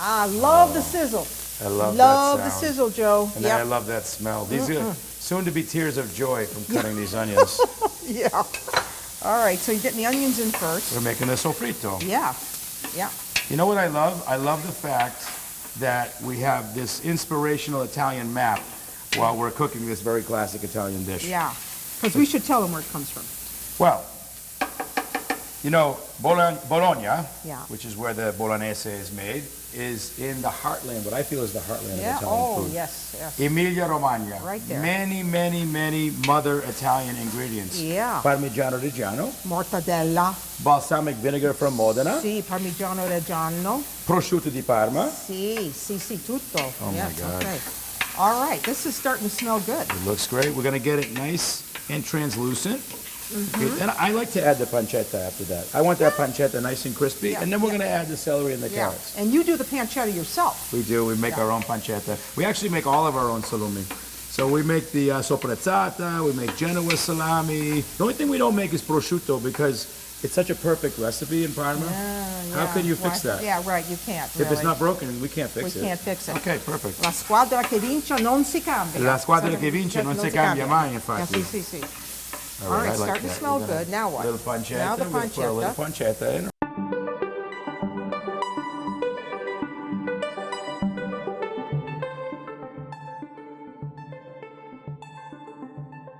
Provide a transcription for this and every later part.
I love the sizzle. I love Love that the sound. sizzle, Joe. And I love that smell. These are soon to be tears of joy from cutting these onions. Yeah. All right, so you're getting the onions in first. We're making the soffritto. Yeah. Yeah. You know what I love? I love the fact that we have this inspirational Italian map while we're cooking this very classic Italian dish. Yeah. Because we should tell them where it comes from. Well, you know, Bologna, Yeah. which is where the Bolognese is made, is in the heartland, what I feel is the heartland of Italian food. Yes, yes. Emilia-Romagna. Right there. Many, many, many mother Italian ingredients. Yeah. Parmigiano Reggiano, Mortadella. balsamic vinegar from Modena, Sì, Parmigiano Reggiano. prosciutto di Parma. Sì, tutto. Oh my God. Okay. All right, this is starting to smell good. It looks great. We're going to get it nice and translucent. Okay, and I like to add the pancetta after that. I want that pancetta nice and crispy, and then we're going to add the celery and the carrots. And you do the pancetta yourself. We do. We make our own pancetta. We actually make all of our own salumi. So we make the sopprezzata, we make Genoa salami. The only thing we don't make is prosciutto because it's such a perfect recipe in Parma. How can you fix that? Yeah, right, you can't. If it's not broken, we can't fix it. We can't fix it. Okay, perfect. La squadra che vince non si cambia. La squadra che vince non si cambia mai, infatti. Sì. All All right, I like starting to that. smell We're gonna- good. Now what? Little pancetta. Now the We'll put a little pancetta. pancetta in.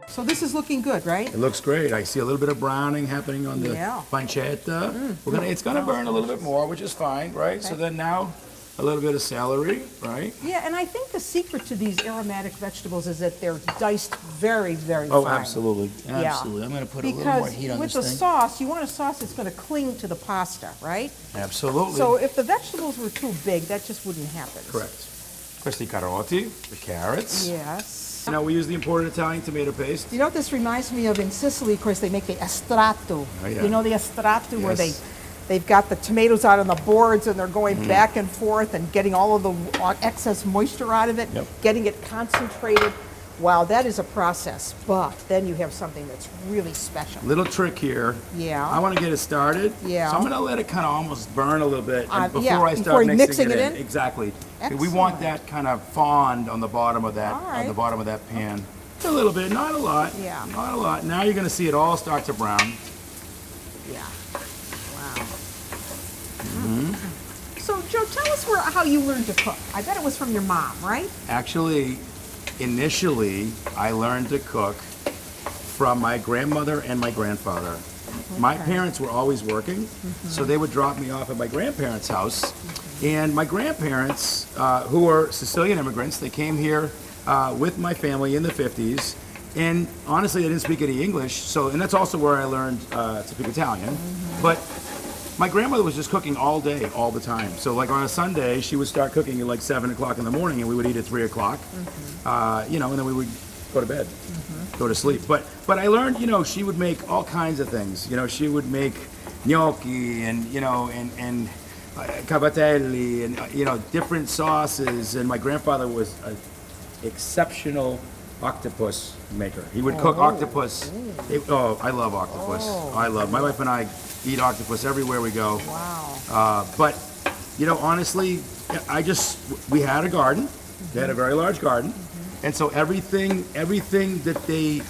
So this is looking good, right? It looks great. I see a little bit of browning happening on the pancetta. It's gonna burn a little bit more, which is fine, right? So then now a little bit of celery, right? Yeah, and I think the secret to these aromatic vegetables is that they're diced very, very Oh, fine. absolutely. Yeah. Absolutely. I'm gonna put a little more Because heat on with this the thing. sauce, you want a sauce that's going to cling to the pasta, right? Absolutely. So if the vegetables were too big, that just wouldn't happen. Correct. Questi carotti, the carrots. Yes. Now we use the imported Italian tomato paste. You know what this reminds me of? In Sicily, of course, they make the estrato. Oh, yeah. You know the estrato where Yes. they've got the tomatoes out on the boards and they're going back and forth and getting all of the excess moisture out of it, getting it concentrated. Wow, that is a process. But then you have something that's really special. Little trick here. Yeah. I want to get it started. Yeah. So I'm going to let it kind of almost burn a little bit before yeah, I before start mixing mixing it it in. in? Exactly. We Excellent. want that kind of fond on the bottom of that All right. pan. A little bit, not a lot. Yeah. Not a lot. Now you're going to see it all start to brown. Yeah. Wow. So, Joe, tell us how you learned to cook. I bet it was from your mom, right? Actually, initially, I learned to cook from my grandmother and my grandfather. My parents were always working, so they would drop me off at my grandparents' house. And my grandparents, who were Sicilian immigrants, they came here with my family in the 50s. And honestly, they didn't speak any English, and that's also where I learned to speak Italian. But my grandmother was just cooking all day, all the time. So like on a Sunday, she would start cooking at like 7 o'clock in the morning, and we would eat at 3 o'clock. And then we would go to bed, go to sleep. But I learned, she would make all kinds of things. She would make gnocchi and cavatelli and different sauces. And my grandfather was an exceptional octopus maker. He would cook octopus. I love octopus. My wife and I eat octopus everywhere we go. Wow. But honestly, we had a garden. They had a very large garden. And so everything that they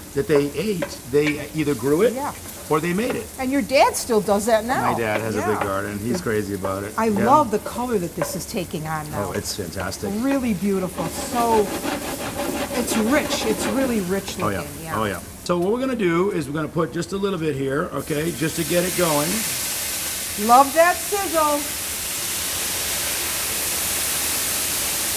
ate, they either grew it or they made it. And your dad still does that now. My dad has a big garden. He's crazy about it. I love the color that this is taking on now. Oh, it's fantastic. Really beautiful. So it's rich. It's really rich looking. Oh yeah. So what we're gonna do is we're gonna put just a little bit here, okay, just to get it going. Love that sizzle.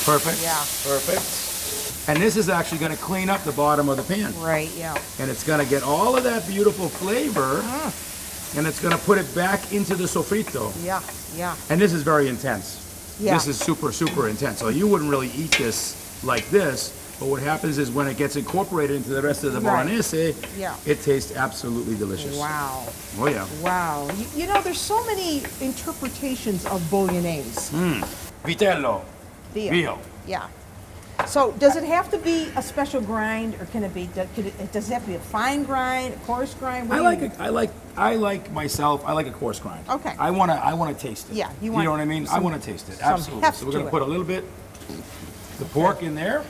Perfect. Yeah. Perfect. And this is actually going to clean up the bottom of the pan. Right, yeah. And it's going to get all of that beautiful flavor, and it's going to put it back into the soffritto. Yeah. And this is very intense. Yeah. This is super, super intense. So you wouldn't really eat this like this, but what happens is when it gets incorporated into the rest of the Bolognese, it tastes absolutely delicious. Wow. Oh, yeah. Wow. There's so many interpretations of Bolognese. Vitello. Dio. Rio. Yeah. So does it have to be a special grind, or can it be? Does it have to be a fine grind, a coarse grind? What do you- I like myself. I like a coarse grind. Okay. I wanna taste it. Yeah, you You want know what I mean? I some- want to taste it. some Absolutely. heft So we're to gonna it. put a little bit the pork in there.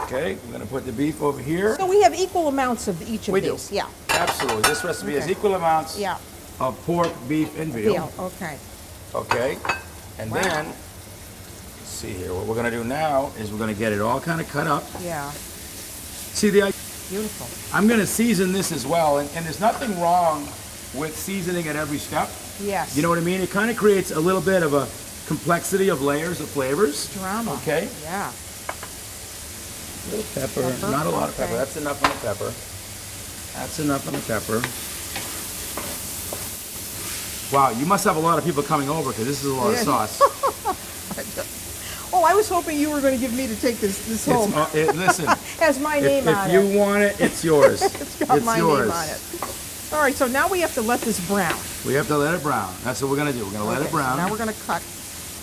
Okay. We're gonna put the beef over here. So we have equal amounts of each of We do. these. Yeah. Absolutely. This recipe has Okay. equal amounts Yeah. of pork, beef, and veal. Veal. Okay. Okay. And Wow. then, let's see here. What we're gonna do now is we're gonna get it all kind of cut up. Yeah. See Beautiful. I'm gonna season this as well, and there's nothing wrong with seasoning at every step. Yes. You know what I mean? It kind of creates a little bit of a complexity of layers of flavors. Drama. Okay. Yeah. A little pepper, Pepper, not a lot of okay. pepper. That's enough on the pepper. That's enough on the pepper. Wow, you must have a lot of people coming over because this is a lot Yeah. of sauce. Oh, I was hoping you were going to give me to take this home. Listen, Has my name on if you it. want it, it's yours. It's got my yours. name on it. All right, so now we have to let this brown. We have to let it brown. That's what we're gonna do. We're gonna let Okay, it brown. so now we're going to cut.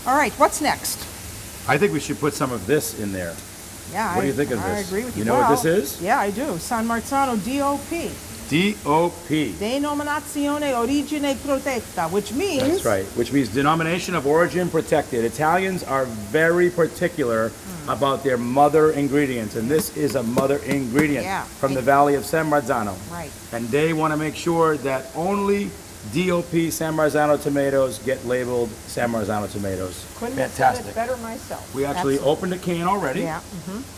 All right, what's next? I think we should put some of this in there. Yeah, What do you think of I this? agree with you. You know what this is? Yeah, I do. San Marzano DOP, DOP. Denominazione Origine Protetta, which means That's right. Which means denomination of origin protected. Italians are very particular about their mother ingredients, and this is a mother ingredient Yeah. from the Valley of San Marzano. Right. And they want to make sure that only DOP San Marzano tomatoes get labeled San Marzano tomatoes. Couldn't have said Fantastic. it better myself. We actually Absolutely. opened a can already, Yeah.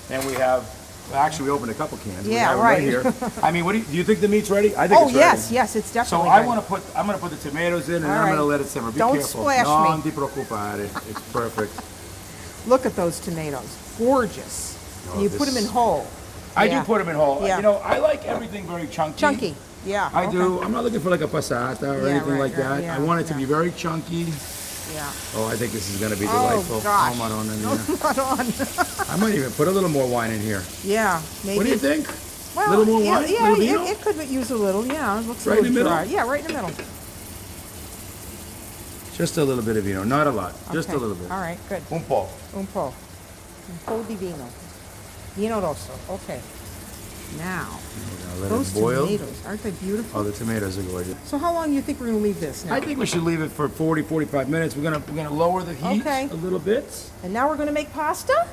and we have. Well, actually, we opened a couple cans. We Yeah, have 'em right. here. I mean, what do you think the meat's ready? I think Oh it's ready. yes, yes, it's So definitely. I ready. want to put. I'm going to put the tomatoes in, and All I'm going to right. let it simmer. Be Don't careful. splash me. Non ti preoccupare. It's perfect. Look at those tomatoes, gorgeous. Oh, And you put them in this- whole. I Yeah. do put them in whole. Yeah. You know, I like everything very chunky. Chunky. Yeah. I okay. do. I'm not looking for like a passata or Yeah, anything right, like that. right, yeah, I want it to yeah. be very chunky. Yeah. Oh, I think this is going to be Oh, delightful. gosh. Oh, Madonna No, mia. not on. I might even put a little more wine in here. Yeah. Maybe. What do you think? Well, a little more yeah, wine? yeah, Little vino? it could use a little. Yeah, it looks Right a in little the dry. middle? Yeah, right in the middle. Just a little bit of vino, not a lot. Just a Okay. little bit. All right, good. Un po'. Un po'. Un po' di vino. Vino rosso. Okay. Now, Let those it boil. tomatoes, aren't they beautiful? Oh, the tomatoes are gorgeous. So how long do you think we're going to leave this now? I think we should leave it for 40, 45 minutes. We're gonna lower the heat Okay. a little bit. And now we're going to make pasta?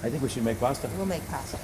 I think we should make pasta. We'll make pasta.